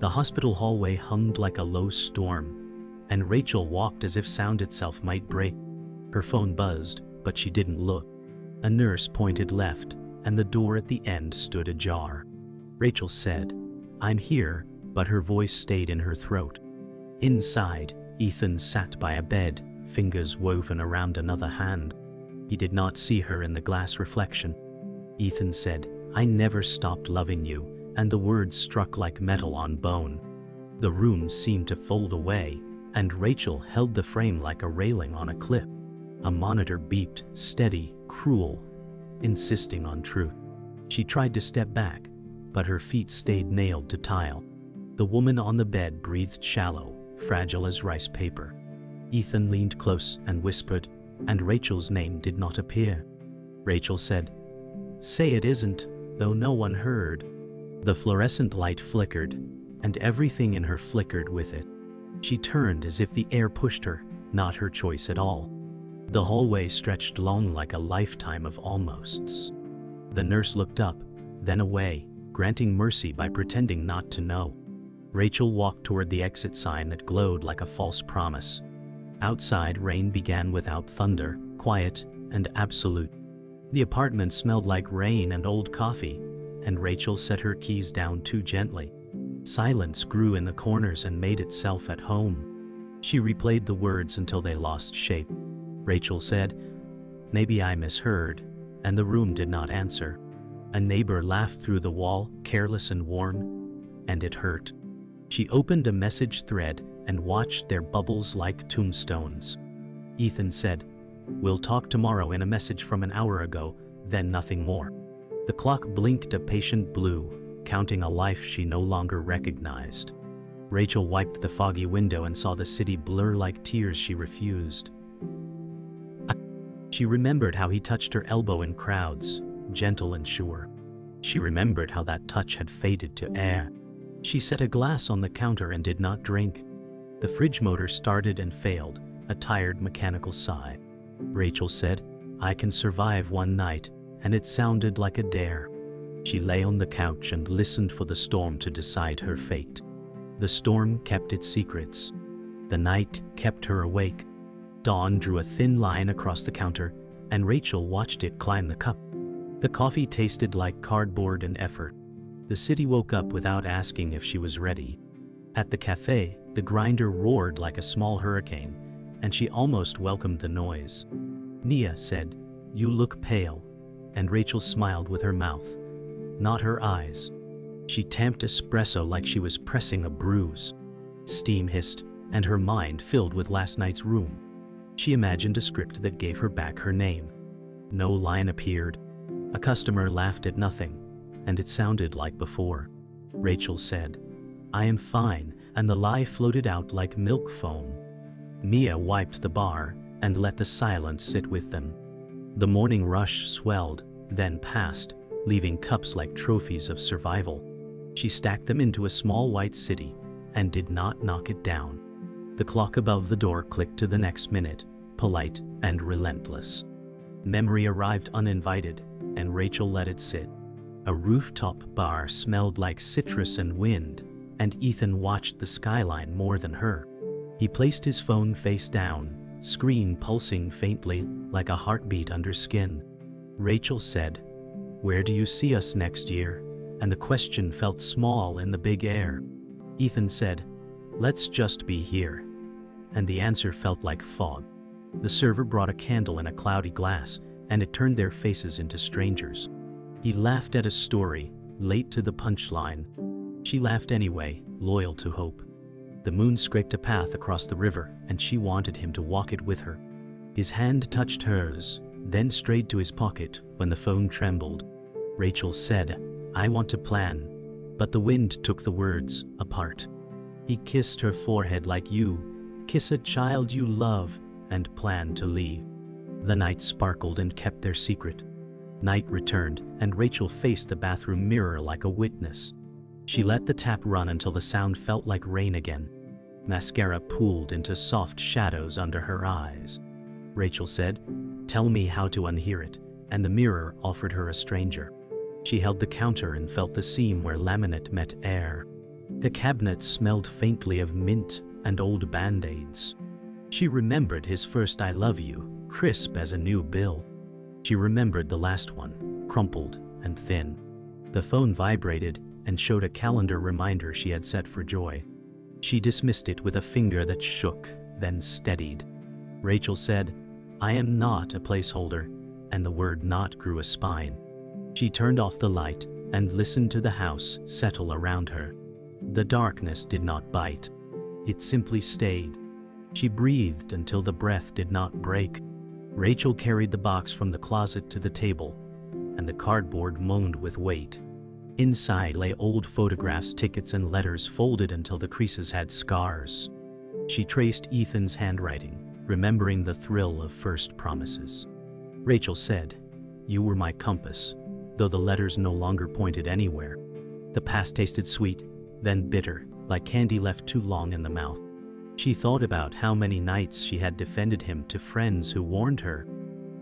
The hospital hallway hummed like a low storm, and Rachel walked as if sound itself might break. Her phone buzzed, but she didn't look. A nurse pointed left, and the door at the end stood ajar. Rachel said, "I'm here," but her voice stayed in her throat. Inside, Ethan sat by a bed, fingers woven around another hand. He did not see her in the glass reflection. Ethan said, "I never stopped loving you," and the words struck like metal on bone. The room seemed to fold away, and Rachel held the frame like a railing on a cliff. A monitor beeped, steady, cruel, insisting on truth. She tried to step back, but her feet stayed nailed to tile. The woman on the bed breathed shallow, fragile as rice paper. Ethan leaned close and whispered, and Rachel's name did not appear. Rachel said, "Say it isn't," though no one heard. The fluorescent light flickered, and everything in her flickered with it. She turned as if the air pushed her, not her choice at all. The hallway stretched long like a lifetime of almosts. The nurse looked up, then away, granting mercy by pretending not to know. Rachel walked toward the exit sign that glowed like a false promise. Outside, rain began without thunder, quiet and absolute. The apartment smelled like rain and old coffee, and Rachel set her keys down too gently. Silence grew in the corners and made itself at home. She replayed the words until they lost shape. Rachel said, "Maybe I misheard," and the room did not answer. A neighbor laughed through the wall, careless and warm, and it hurt. She opened a message thread and watched their bubbles like tombstones. Ethan said, "We'll talk tomorrow," in a message from an hour ago, then nothing more. The clock blinked a patient blue, counting a life she no longer recognized. Rachel wiped the foggy window and saw the city blur like tears she refused. She remembered how he touched her elbow in crowds, gentle and sure. She remembered how that touch had faded to air. She set a glass on the counter and did not drink. The fridge motor started and failed, a tired mechanical sigh. Rachel said, "I can survive one night," and it sounded like a dare. She lay on the couch and listened for the storm to decide her fate. The storm kept its secrets. The night kept her awake. Dawn drew a thin line across the counter, and Rachel watched it climb the cup. The coffee tasted like cardboard and effort. The city woke up without asking if she was ready. At the cafe, the grinder roared like a small hurricane, and she almost welcomed the noise. Nia said, "You look pale," and Rachel smiled with her mouth, not her eyes. She tamped espresso like she was pressing a bruise. Steam hissed, and her mind filled with last night's room. She imagined a script that gave her back her name. No line appeared. A customer laughed at nothing, and it sounded like before. Rachel said, "I am fine," and the lie floated out like milk foam. Mia wiped the bar and let the silence sit with them. The morning rush swelled, then passed, leaving cups like trophies of survival. She stacked them into a small white city and did not knock it down. The clock above the door clicked to the next minute, polite and relentless. Memory arrived uninvited, and Rachel let it sit. A rooftop bar smelled like citrus and wind, and Ethan watched the skyline more than her. He placed his phone face down, screen pulsing faintly like a heartbeat under skin. Rachel said, "Where do you see us next year?" And the question felt small in the big air. Ethan said, "Let's just be here." And the answer felt like fog. The server brought a candle in a cloudy glass, and it turned their faces into strangers. He laughed at a story, late to the punchline. She laughed anyway, loyal to hope. The moon scraped a path across the river, and she wanted him to walk it with her. His hand touched hers, then strayed to his pocket when the phone trembled. Rachel said, "I want to plan," but the wind took the words apart. He kissed her forehead like you kiss a child you love, and planned to leave. The night sparkled and kept their secret. Night returned, and Rachel faced the bathroom mirror like a witness. She let the tap run until the sound felt like rain again. Mascara pooled into soft shadows under her eyes. Rachel said, "Tell me how to unhear it," and the mirror offered her a stranger. She held the counter and felt the seam where laminate met air. The cabinet smelled faintly of mint and old band-aids. She remembered his first "I love you," crisp as a new bill. She remembered the last one, crumpled and thin. The phone vibrated and showed a calendar reminder she had set for Joy. She dismissed it with a finger that shook, then steadied. Rachel said, "I am not a placeholder," and the word "not" grew a spine. She turned off the light and listened to the house settle around her. The darkness did not bite. It simply stayed. She breathed until the breath did not break. Rachel carried the box from the closet to the table, and the cardboard moaned with weight. Inside lay old photographs, tickets, and letters folded until the creases had scars. She traced Ethan's handwriting, remembering the thrill of first promises. Rachel said, "You were my compass," though the letters no longer pointed anywhere. The past tasted sweet, then bitter, like candy left too long in the mouth. She thought about how many nights she had defended him to friends who warned her.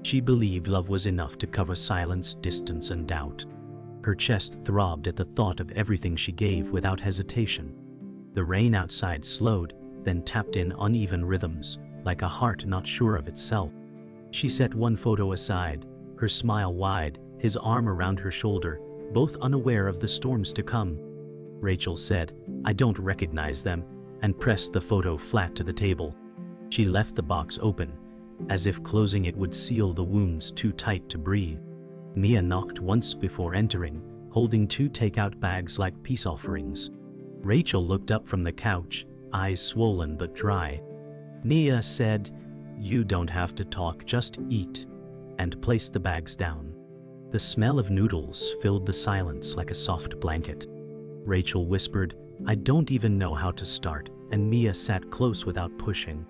She believed love was enough to cover silence, distance, and doubt. Her chest throbbed at the thought of everything she gave without hesitation. The rain outside slowed, then tapped in uneven rhythms, like a heart not sure of itself. She set one photo aside, her smile wide, his arm around her shoulder, both unaware of the storms to come. Rachel said, "I don't recognize them," and pressed the photo flat to the table. She left the box open, as if closing it would seal the wounds too tight to breathe. Mia knocked once before entering, holding 2 takeout bags like peace offerings. Rachel looked up from the couch, eyes swollen but dry. Mia said, "You don't have to talk, just eat," and placed the bags down. The smell of noodles filled the silence like a soft blanket. Rachel whispered, "I don't even know how to start," and Mia sat close without pushing.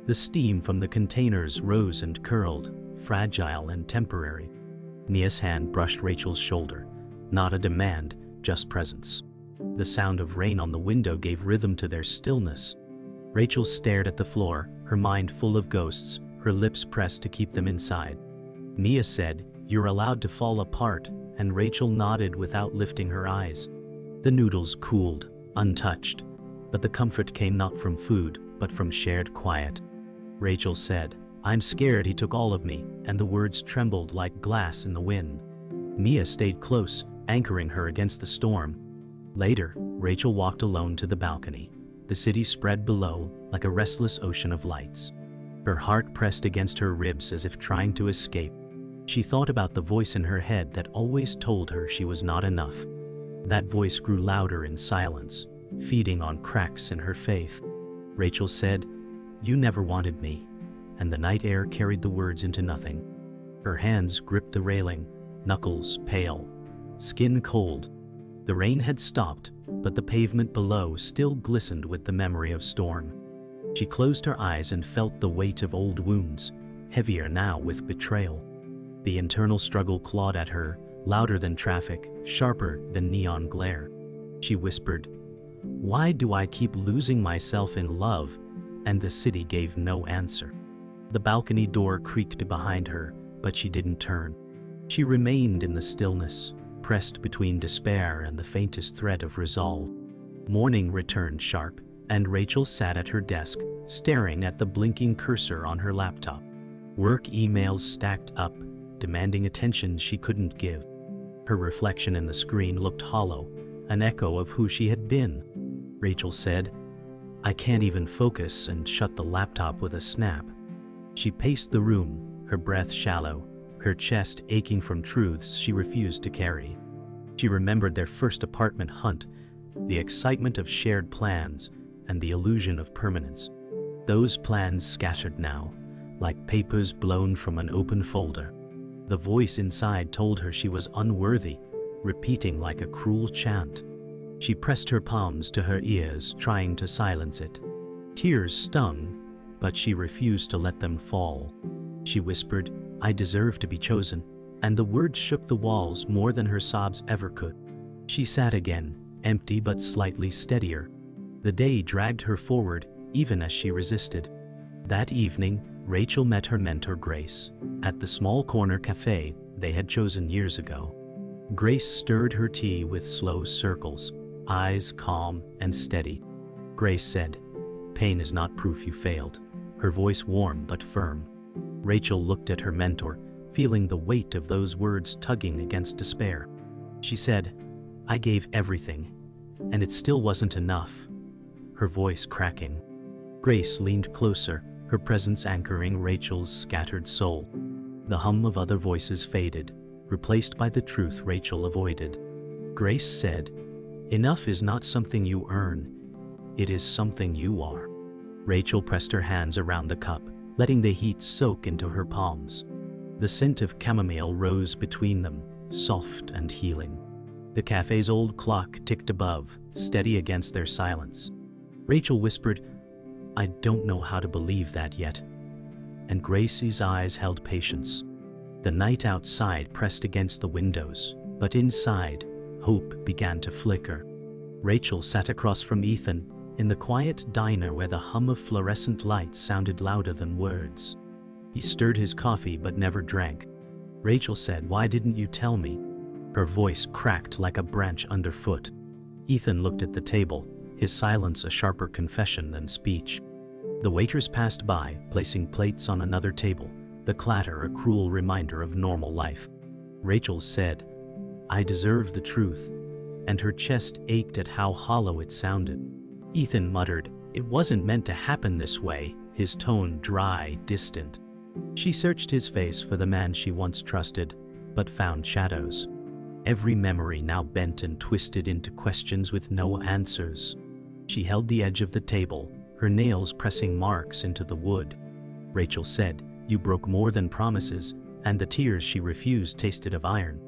The steam from the containers rose and curled, fragile and temporary. Mia's hand brushed Rachel's shoulder, not a demand, just presence. The sound of rain on the window gave rhythm to their stillness. Rachel stared at the floor, her mind full of ghosts, her lips pressed to keep them inside. Mia said, "You're allowed to fall apart," and Rachel nodded without lifting her eyes. The noodles cooled, untouched, but the comfort came not from food, but from shared quiet. Rachel said, "I'm scared he took all of me," and the words trembled like glass in the wind. Mia stayed close, anchoring her against the storm. Later, Rachel walked alone to the balcony. The city spread below, like a restless ocean of lights. Her heart pressed against her ribs as if trying to escape. She thought about the voice in her head that always told her she was not enough. That voice grew louder in silence, feeding on cracks in her faith. Rachel said, "You never wanted me," and the night air carried the words into nothing. Her hands gripped the railing, knuckles pale, skin cold. The rain had stopped, but the pavement below still glistened with the memory of storm. She closed her eyes and felt the weight of old wounds, heavier now with betrayal. The internal struggle clawed at her, louder than traffic, sharper than neon glare. She whispered, "Why do I keep losing myself in love?" And the city gave no answer. The balcony door creaked behind her, but she didn't turn. She remained in the stillness, pressed between despair and the faintest thread of resolve. Morning returned sharp, and Rachel sat at her desk, staring at the blinking cursor on her laptop. Work emails stacked up, demanding attention she couldn't give. Her reflection in the screen looked hollow, an echo of who she had been. Rachel said, "I can't even focus," and shut the laptop with a snap. She paced the room, her breath shallow, her chest aching from truths she refused to carry. She remembered their first apartment hunt, the excitement of shared plans, and the illusion of permanence. Those plans scattered now, like papers blown from an open folder. The voice inside told her she was unworthy, repeating like a cruel chant. She pressed her palms to her ears, trying to silence it. Tears stung, but she refused to let them fall. She whispered, "I deserve to be chosen," and the words shook the walls more than her sobs ever could. She sat again, empty but slightly steadier. The day dragged her forward, even as she resisted. That evening, Rachel met her mentor Grace, at the small corner cafe they had chosen years ago. Grace stirred her tea with slow circles, eyes calm and steady. Grace said, "Pain is not proof you failed," her voice warm but firm. Rachel looked at her mentor, feeling the weight of those words tugging against despair. She said, "I gave everything, and it still wasn't enough," her voice cracking. Grace leaned closer, her presence anchoring Rachel's scattered soul. The hum of other voices faded, replaced by the truth Rachel avoided. Grace said, "Enough is not something you earn, it is something you are." Rachel pressed her hands around the cup, letting the heat soak into her palms. The scent of chamomile rose between them, soft and healing. The cafe's old clock ticked above, steady against their silence. Rachel whispered, "I don't know how to believe that yet." And Gracie's eyes held patience. The night outside pressed against the windows, but inside, hope began to flicker. Rachel sat across from Ethan, in the quiet diner where the hum of fluorescent lights sounded louder than words. He stirred his coffee but never drank. Rachel said, "Why didn't you tell me?" Her voice cracked like a branch underfoot. Ethan looked at the table, his silence a sharper confession than speech. The waitress passed by, placing plates on another table, the clatter a cruel reminder of normal life. Rachel said, "I deserve the truth," and her chest ached at how hollow it sounded. Ethan muttered, "It wasn't meant to happen this way," his tone dry, distant. She searched his face for the man she once trusted, but found shadows. Every memory now bent and twisted into questions with no answers. She held the edge of the table, her nails pressing marks into the wood. Rachel said, "You broke more than promises," and the tears she refused tasted of iron.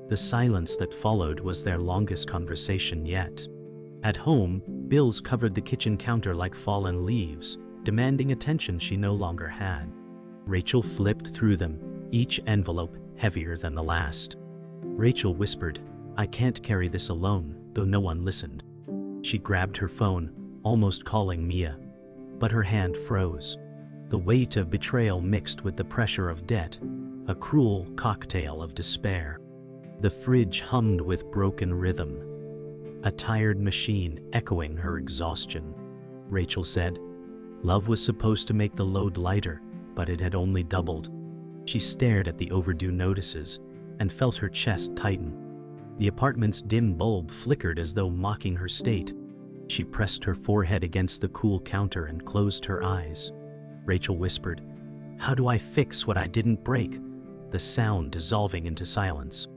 The silence that followed was their longest conversation yet. At home, bills covered the kitchen counter like fallen leaves, demanding attention she no longer had. Rachel flipped through them, each envelope heavier than the last. Rachel whispered, "I can't carry this alone," though no one listened. She grabbed her phone, almost calling Mia, but her hand froze. The weight of betrayal mixed with the pressure of debt, a cruel cocktail of despair. The fridge hummed with broken rhythm, a tired machine echoing her exhaustion. Rachel said, "Love was supposed to make the load lighter, but it had only doubled." She stared at the overdue notices and felt her chest tighten. The apartment's dim bulb flickered as though mocking her state. She pressed her forehead against the cool counter and closed her eyes. Rachel whispered, "How do I fix what I didn't break?" The sound dissolving into silence.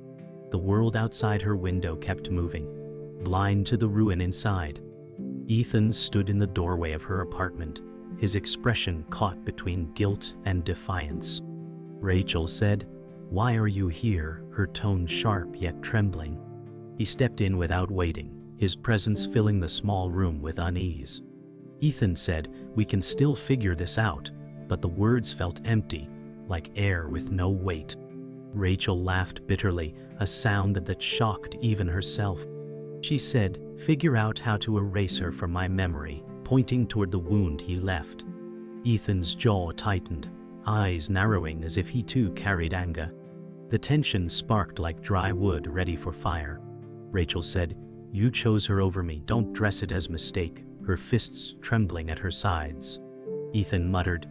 The world outside her window kept moving, blind to the ruin inside. Ethan stood in the doorway of her apartment, his expression caught between guilt and defiance. Rachel said, "Why are you here?" her tone sharp yet trembling. He stepped in without waiting, his presence filling the small room with unease. Ethan said, "We can still figure this out," but the words felt empty, like air with no weight. Rachel laughed bitterly, a sound that shocked even herself. She said, "Figure out how to erase her from my memory," pointing toward the wound he left. Ethan's jaw tightened, eyes narrowing as if he too carried anger. The tension sparked like dry wood ready for fire. Rachel said, "You chose her over me, don't dress it as mistake," her fists trembling at her sides. Ethan muttered,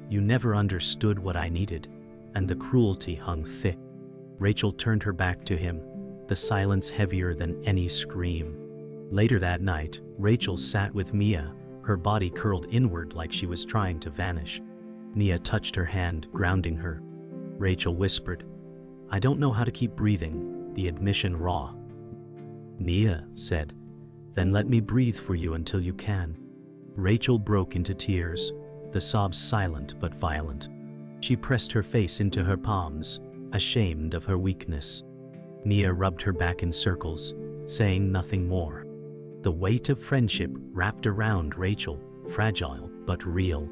"You never understood what I needed," and the cruelty hung thick. Rachel turned her back to him, the silence heavier than any scream. Later that night, Rachel sat with Mia, her body curled inward like she was trying to vanish. Mia touched her hand, grounding her. Rachel whispered, "I don't know how to keep breathing," the admission raw. Mia said, "Then let me breathe for you until you can." Rachel broke into tears, the sobs silent but violent. She pressed her face into her palms, ashamed of her weakness. Mia rubbed her back in circles, saying nothing more. The weight of friendship wrapped around Rachel, fragile but real.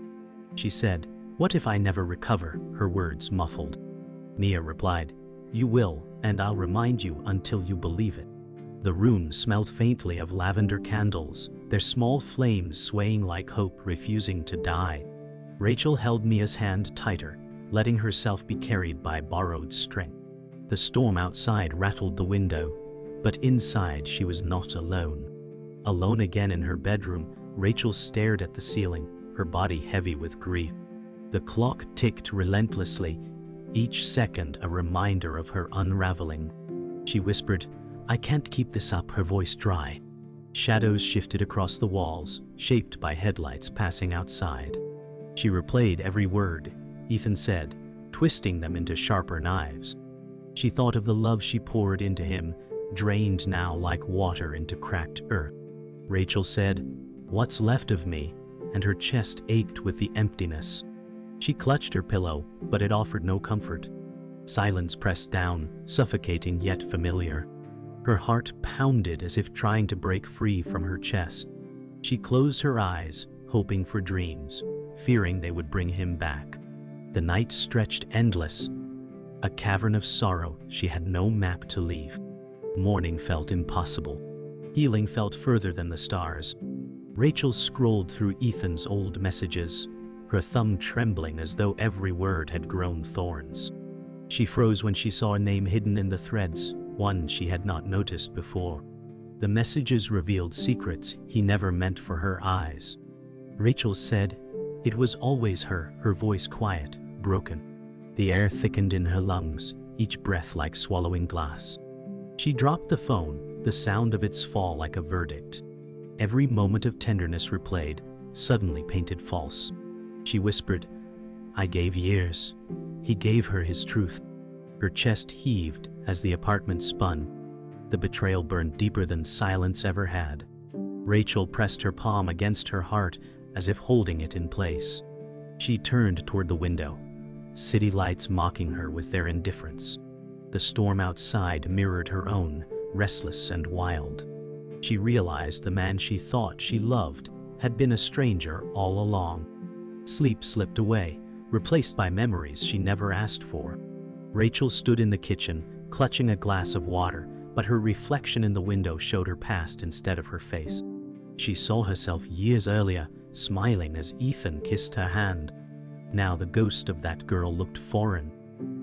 She said, "What if I never recover?" her words muffled. Mia replied, "You will, and I'll remind you until you believe it." The room smelled faintly of lavender candles, their small flames swaying like hope refusing to die. Rachel held Mia's hand tighter, letting herself be carried by borrowed strength. The storm outside rattled the window, but inside she was not alone. Alone again in her bedroom, Rachel stared at the ceiling, her body heavy with grief. The clock ticked relentlessly, each second a reminder of her unraveling. She whispered, "I can't keep this up," her voice dry. Shadows shifted across the walls, shaped by headlights passing outside. She replayed every word Ethan said, twisting them into sharper knives. She thought of the love she poured into him, drained now like water into cracked earth. Rachel said, "What's left of me?" and her chest ached with the emptiness. She clutched her pillow, but it offered no comfort. Silence pressed down, suffocating yet familiar. Her heart pounded as if trying to break free from her chest. She closed her eyes, hoping for dreams, fearing they would bring him back. The night stretched endless, a cavern of sorrow she had no map to leave. Morning felt impossible. Healing felt further than the stars. Rachel scrolled through Ethan's old messages, her thumb trembling as though every word had grown thorns. She froze when she saw a name hidden in the threads, one she had not noticed before. The messages revealed secrets he never meant for her eyes. Rachel said, "It was always her," her voice quiet, broken. The air thickened in her lungs, each breath like swallowing glass. She dropped the phone, the sound of its fall like a verdict. Every moment of tenderness replayed, suddenly painted false. She whispered, "I gave years." He gave her his truth. Her chest heaved as the apartment spun. The betrayal burned deeper than silence ever had. Rachel pressed her palm against her heart as if holding it in place. She turned toward the window, city lights mocking her with their indifference. The storm outside mirrored her own, restless and wild. She realized the man she thought she loved had been a stranger all along. Sleep slipped away, replaced by memories she never asked for. Rachel stood in the kitchen, clutching a glass of water, but her reflection in the window showed her past instead of her face. She saw herself years earlier, smiling as Ethan kissed her hand. Now the ghost of that girl looked foreign.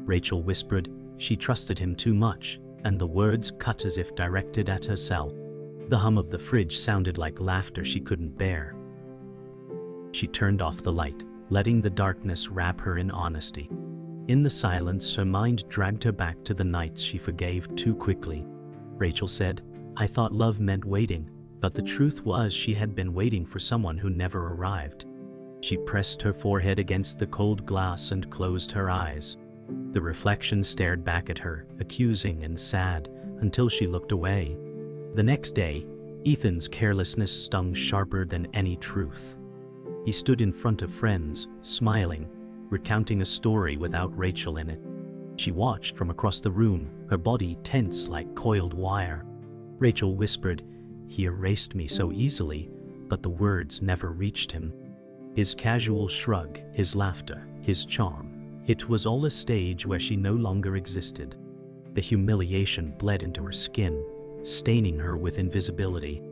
Rachel whispered, she trusted him too much, and the words cut as if directed at herself. The hum of the fridge sounded like laughter she couldn't bear. She turned off the light, letting the darkness wrap her in honesty. In the silence, her mind dragged her back to the nights she forgave too quickly. Rachel said, "I thought love meant waiting, but the truth was she had been waiting for someone who never arrived." She pressed her forehead against the cold glass and closed her eyes. The reflection stared back at her, accusing and sad, until she looked away. The next day, Ethan's carelessness stung sharper than any truth. He stood in front of friends, smiling, recounting a story without Rachel in it. She watched from across the room, her body tense like coiled wire. Rachel whispered, "He erased me so easily," but the words never reached him. His casual shrug, his laughter, his charm, it was all a stage where she no longer existed. The humiliation bled into her skin, staining her with invisibility.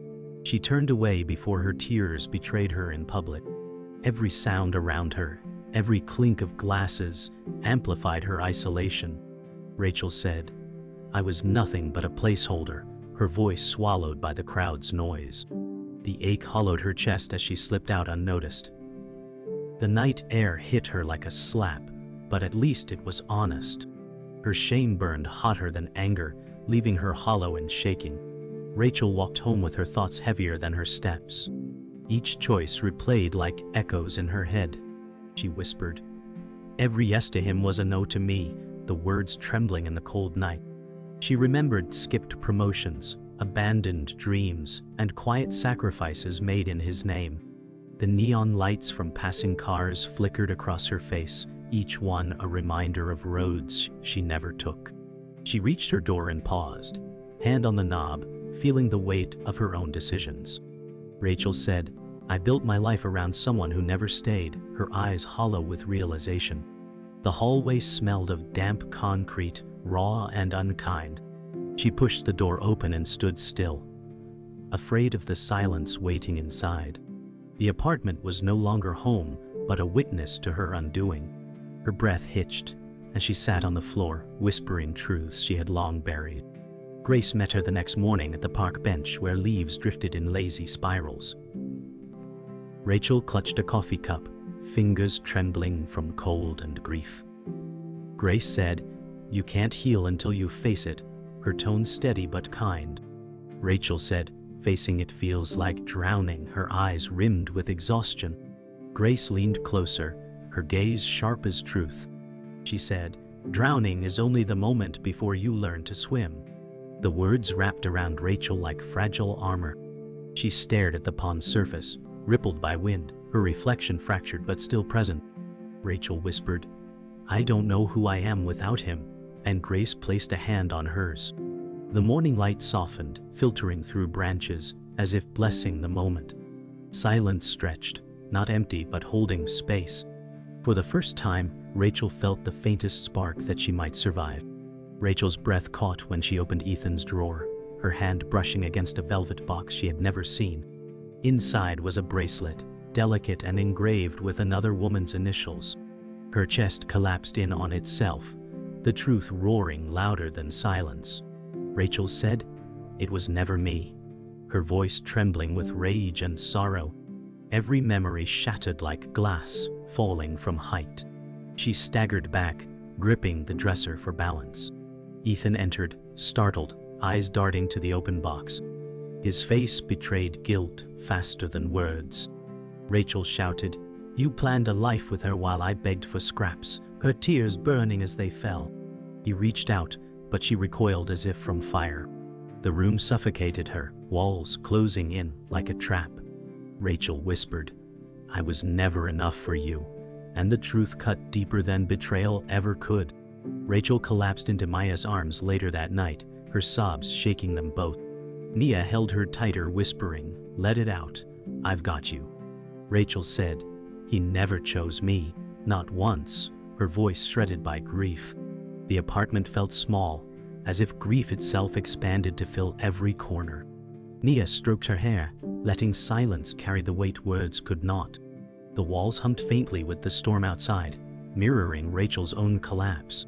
She turned away before her tears betrayed her in public. Every sound around her, every clink of glasses, amplified her isolation. Rachel said, "I was nothing but a placeholder," her voice swallowed by the crowd's noise. The ache hollowed her chest as she slipped out unnoticed. The night air hit her like a slap, but at least it was honest. Her shame burned hotter than anger, leaving her hollow and shaking. Rachel walked home with her thoughts heavier than her steps. Each choice replayed like echoes in her head. She whispered, "Every yes to him was a no to me," the words trembling in the cold night. She remembered skipped promotions, abandoned dreams, and quiet sacrifices made in his name. The neon lights from passing cars flickered across her face, each one a reminder of roads she never took. She reached her door and paused, hand on the knob, feeling the weight of her own decisions. Rachel said, "I built my life around someone who never stayed," her eyes hollow with realization. The hallway smelled of damp concrete, raw and unkind. She pushed the door open and stood still, afraid of the silence waiting inside. The apartment was no longer home, but a witness to her undoing. Her breath hitched, and she sat on the floor, whispering truths she had long buried. Grace met her the next morning at the park bench where leaves drifted in lazy spirals. Rachel clutched a coffee cup, fingers trembling from cold and grief. Grace said, "You can't heal until you face it," her tone steady but kind. Rachel said, "Facing it feels like drowning," her eyes rimmed with exhaustion. Grace leaned closer, her gaze sharp as truth. She said, "Drowning is only the moment before you learn to swim." The words wrapped around Rachel like fragile armor. She stared at the pond's surface, rippled by wind, her reflection fractured but still present. Rachel whispered, "I don't know who I am without him," and Grace placed a hand on hers. The morning light softened, filtering through branches, as if blessing the moment. Silence stretched, not empty but holding space. For the first time, Rachel felt the faintest spark that she might survive. Rachel's breath caught when she opened Ethan's drawer, her hand brushing against a velvet box she had never seen. Inside was a bracelet, delicate and engraved with another woman's initials. Her chest collapsed in on itself, the truth roaring louder than silence. Rachel said, "It was never me," her voice trembling with rage and sorrow. Every memory shattered like glass, falling from height. She staggered back, gripping the dresser for balance. Ethan entered, startled, eyes darting to the open box. His face betrayed guilt faster than words. Rachel shouted, "You planned a life with her while I begged for scraps," her tears burning as they fell. He reached out, but she recoiled as if from fire. The room suffocated her, walls closing in like a trap. Rachel whispered, "I was never enough for you," and the truth cut deeper than betrayal ever could. Rachel collapsed into Maya's arms later that night, her sobs shaking them both. Mia held her tighter, whispering, "Let it out. I've got you." Rachel said, "He never chose me, not once," her voice shredded by grief. The apartment felt small, as if grief itself expanded to fill every corner. Mia stroked her hair, letting silence carry the weight words could not. The walls hummed faintly with the storm outside, mirroring Rachel's own collapse.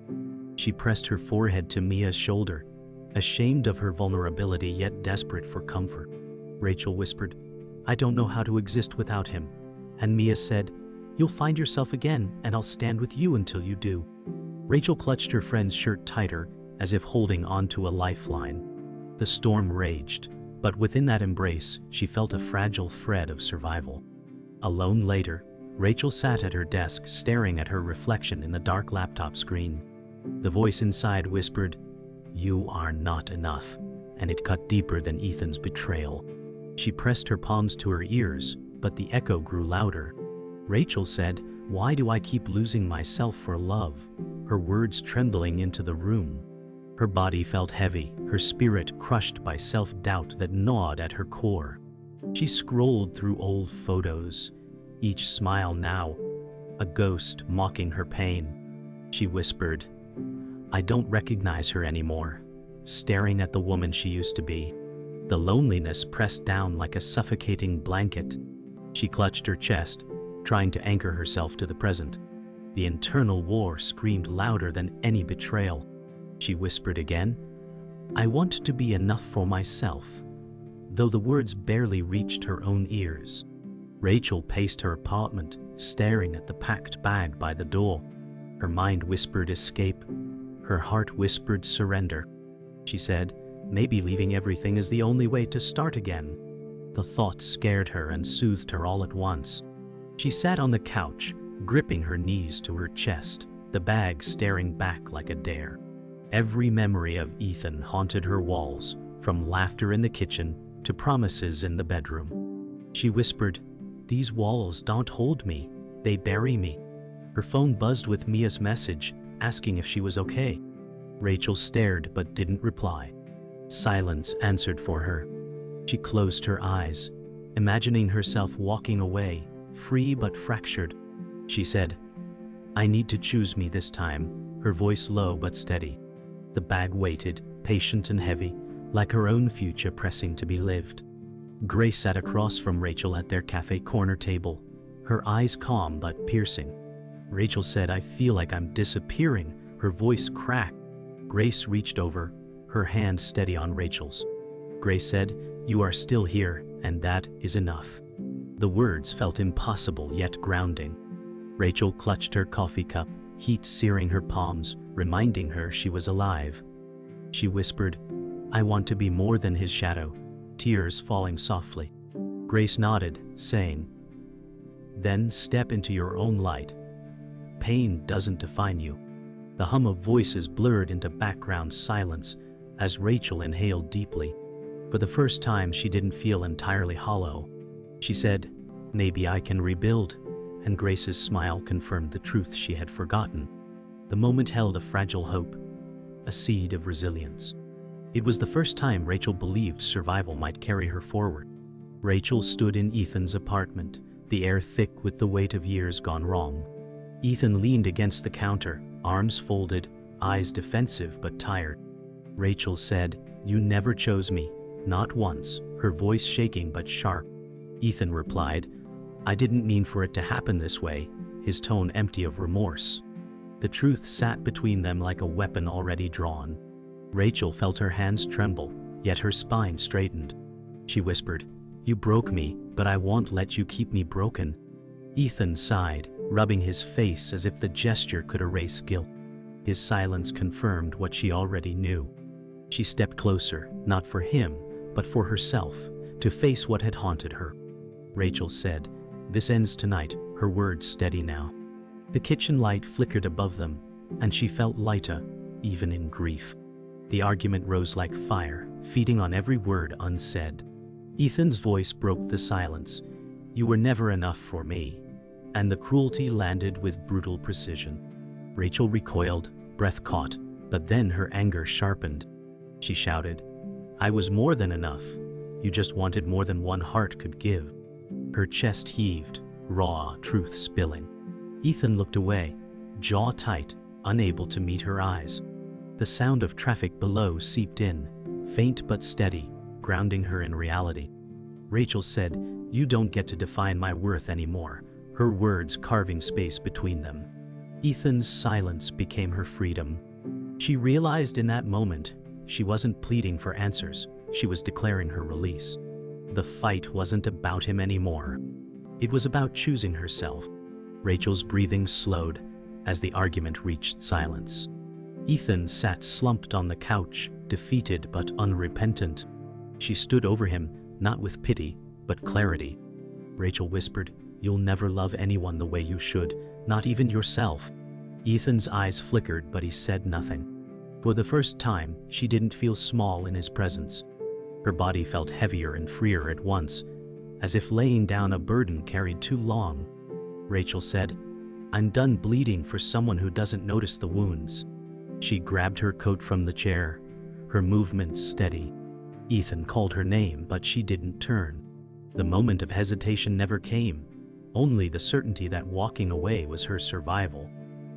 She pressed her forehead to Mia's shoulder, ashamed of her vulnerability yet desperate for comfort. Rachel whispered, "I don't know how to exist without him." And Mia said, "You'll find yourself again, and I'll stand with you until you do." Rachel clutched her friend's shirt tighter, as if holding onto a lifeline. The storm raged, but within that embrace, she felt a fragile thread of survival. Alone later, Rachel sat at her desk staring at her reflection in the dark laptop screen. The voice inside whispered, "You are not enough," and it cut deeper than Ethan's betrayal. She pressed her palms to her ears, but the echo grew louder. Rachel said, "Why do I keep losing myself for love?" her words trembling into the room. Her body felt heavy, her spirit crushed by self-doubt that gnawed at her core. She scrolled through old photos, each smile now a ghost mocking her pain. She whispered, "I don't recognize her anymore," staring at the woman she used to be. The loneliness pressed down like a suffocating blanket. She clutched her chest, trying to anchor herself to the present. The internal war screamed louder than any betrayal. She whispered again, "I want to be enough for myself," though the words barely reached her own ears. Rachel paced her apartment, staring at the packed bag by the door. Her mind whispered escape, her heart whispered surrender. She said, "Maybe leaving everything is the only way to start again." The thought scared her and soothed her all at once. She sat on the couch, gripping her knees to her chest, the bag staring back like a dare. Every memory of Ethan haunted her walls, from laughter in the kitchen to promises in the bedroom. She whispered, "These walls don't hold me, they bury me." Her phone buzzed with Mia's message, asking if she was okay. Rachel stared but didn't reply. Silence answered for her. She closed her eyes, imagining herself walking away, free but fractured. She said, "I need to choose me this time," her voice low but steady. The bag waited, patient and heavy, like her own future pressing to be lived. Grace sat across from Rachel at their cafe corner table, her eyes calm but piercing. Rachel said, "I feel like I'm disappearing," her voice cracked. Grace reached over, her hand steady on Rachel's. Grace said, "You are still here, and that is enough." The words felt impossible yet grounding. Rachel clutched her coffee cup, heat searing her palms, reminding her she was alive. She whispered, "I want to be more than his shadow," tears falling softly. Grace nodded, saying, "Then step into your own light. Pain doesn't define you." The hum of voices blurred into background silence as Rachel inhaled deeply. For the first time, she didn't feel entirely hollow. She said, "Maybe I can rebuild," and Grace's smile confirmed the truth she had forgotten. The moment held a fragile hope, a seed of resilience. It was the first time Rachel believed survival might carry her forward. Rachel stood in Ethan's apartment, the air thick with the weight of years gone wrong. Ethan leaned against the counter, arms folded, eyes defensive but tired. Rachel said, "You never chose me, not once," her voice shaking but sharp. Ethan replied, "I didn't mean for it to happen this way," his tone empty of remorse. The truth sat between them like a weapon already drawn. Rachel felt her hands tremble, yet her spine straightened. She whispered, "You broke me, but I won't let you keep me broken." Ethan sighed, rubbing his face as if the gesture could erase guilt. His silence confirmed what she already knew. She stepped closer, not for him, but for herself, to face what had haunted her. Rachel said, "This ends tonight," her words steady now. The kitchen light flickered above them, and she felt lighter, even in grief. The argument rose like fire, feeding on every word unsaid. Ethan's voice broke the silence. "You were never enough for me." And the cruelty landed with brutal precision. Rachel recoiled, breath caught, but then her anger sharpened. She shouted, "I was more than enough. You just wanted more than one heart could give." Her chest heaved, raw truth spilling. Ethan looked away, jaw tight, unable to meet her eyes. The sound of traffic below seeped in, faint but steady, grounding her in reality. Rachel said, "You don't get to define my worth anymore," her words carving space between them. Ethan's silence became her freedom. She realized in that moment, she wasn't pleading for answers, she was declaring her release. The fight wasn't about him anymore. It was about choosing herself. Rachel's breathing slowed as the argument reached silence. Ethan sat slumped on the couch, defeated but unrepentant. She stood over him, not with pity, but clarity. Rachel whispered, "You'll never love anyone the way you should, not even yourself." Ethan's eyes flickered, but he said nothing. For the first time, she didn't feel small in his presence. Her body felt heavier and freer at once, as if laying down a burden carried too long. Rachel said, "I'm done bleeding for someone who doesn't notice the wounds." She grabbed her coat from the chair, her movements steady. Ethan called her name, but she didn't turn. The moment of hesitation never came, only the certainty that walking away was her survival.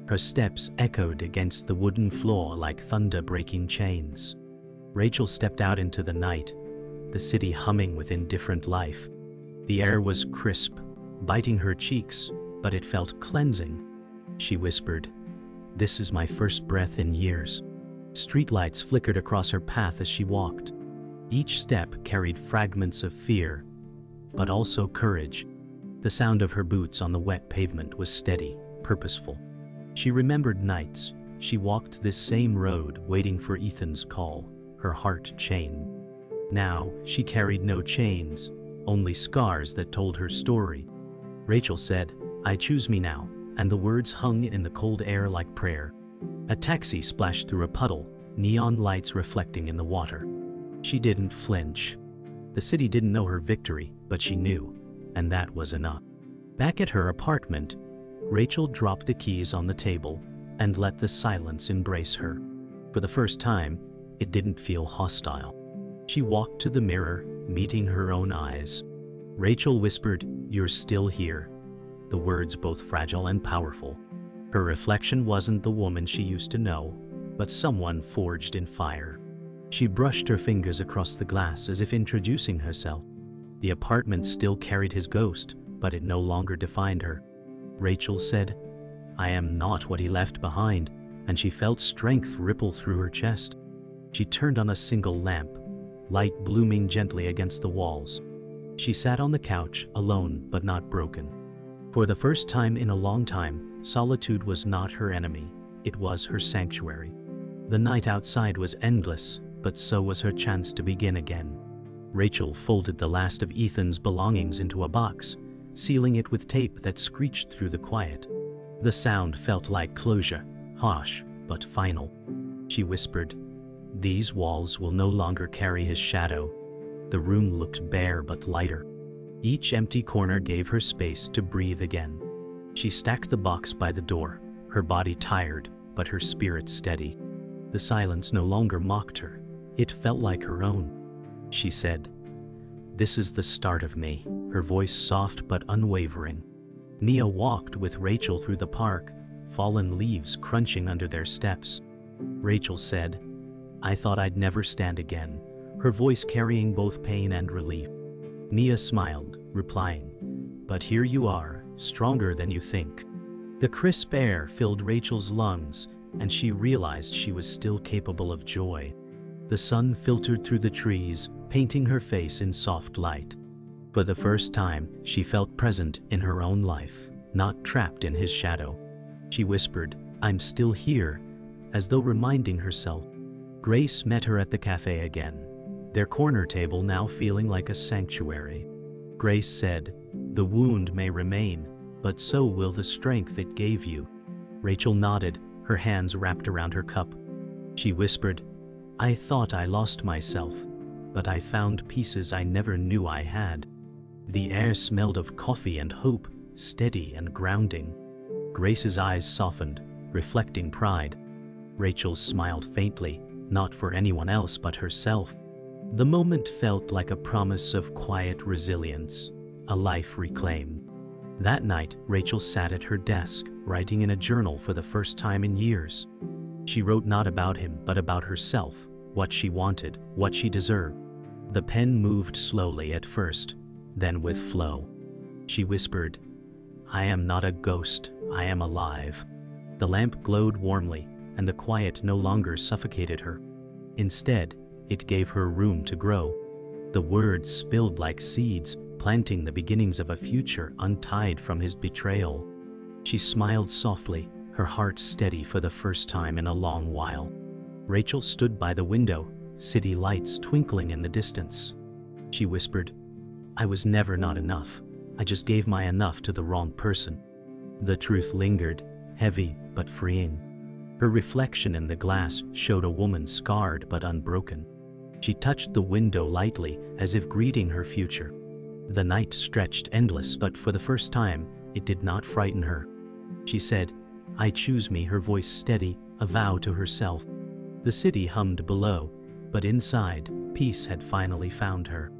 Her steps echoed against the wooden floor like thunder breaking chains. Rachel stepped out into the night, the city humming with indifferent life. The air was crisp, biting her cheeks, but it felt cleansing. She whispered, "This is my first breath in years." Streetlights flickered across her path as she walked. Each step carried fragments of fear, but also courage. The sound of her boots on the wet pavement was steady, purposeful. She remembered nights. She walked this same road, waiting for Ethan's call, her heart chained. Now, she carried no chains, only scars that told her story. Rachel said, "I choose me now," and the words hung in the cold air like prayer. A taxi splashed through a puddle, neon lights reflecting in the water. She didn't flinch. The city didn't know her victory, but she knew, and that was enough. Back at her apartment, Rachel dropped the keys on the table and let the silence embrace her. For the first time, it didn't feel hostile. She walked to the mirror, meeting her own eyes. Rachel whispered, "You're still here." The words both fragile and powerful. Her reflection wasn't the woman she used to know, but someone forged in fire. She brushed her fingers across the glass as if introducing herself. The apartment still carried his ghost, but it no longer defined her. Rachel said, "I am not what he left behind," and she felt strength ripple through her chest. She turned on a single lamp, light blooming gently against the walls. She sat on the couch, alone but not broken. For the first time in a long time, solitude was not her enemy, it was her sanctuary. The night outside was endless, but so was her chance to begin again. Rachel folded the last of Ethan's belongings into a box, sealing it with tape that screeched through the quiet. The sound felt like closure, harsh but final. She whispered, "These walls will no longer carry his shadow." The room looked bare but lighter. Each empty corner gave her space to breathe again. She stacked the box by the door, her body tired but her spirit steady. The silence no longer mocked her, it felt like her own. She said, "This is the start of me," her voice soft but unwavering. Mia walked with Rachel through the park, fallen leaves crunching under their steps. Rachel said, "I thought I'd never stand again," her voice carrying both pain and relief. Mia smiled, replying, "But here you are, stronger than you think." The crisp air filled Rachel's lungs, and she realized she was still capable of joy. The sun filtered through the trees, painting her face in soft light. For the first time, she felt present in her own life, not trapped in his shadow. She whispered, "I'm still here," as though reminding herself. Grace met her at the cafe again, their corner table now feeling like a sanctuary. Grace said, "The wound may remain, but so will the strength it gave you." Rachel nodded, her hands wrapped around her cup. She whispered, "I thought I lost myself, but I found pieces I never knew I had." The air smelled of coffee and hope, steady and grounding. Grace's eyes softened, reflecting pride. Rachel smiled faintly, not for anyone else but herself. The moment felt like a promise of quiet resilience, a life reclaimed. That night, Rachel sat at her desk, writing in a journal for the first time in years. She wrote not about him, but about herself, what she wanted, what she deserved. The pen moved slowly at first, then with flow. She whispered, "I am not a ghost, I am alive." The lamp glowed warmly, and the quiet no longer suffocated her. Instead, it gave her room to grow. The words spilled like seeds, planting the beginnings of a future untied from his betrayal. She smiled softly, her heart steady for the first time in a long while. Rachel stood by the window, city lights twinkling in the distance. She whispered, "I was never not enough. I just gave my enough to the wrong person." The truth lingered, heavy but freeing. Her reflection in the glass showed a woman scarred but unbroken. She touched the window lightly, as if greeting her future. The night stretched endless, but for the first time, it did not frighten her. She said, "I choose me," her voice steady, a vow to herself. The city hummed below, but inside, peace had finally found her.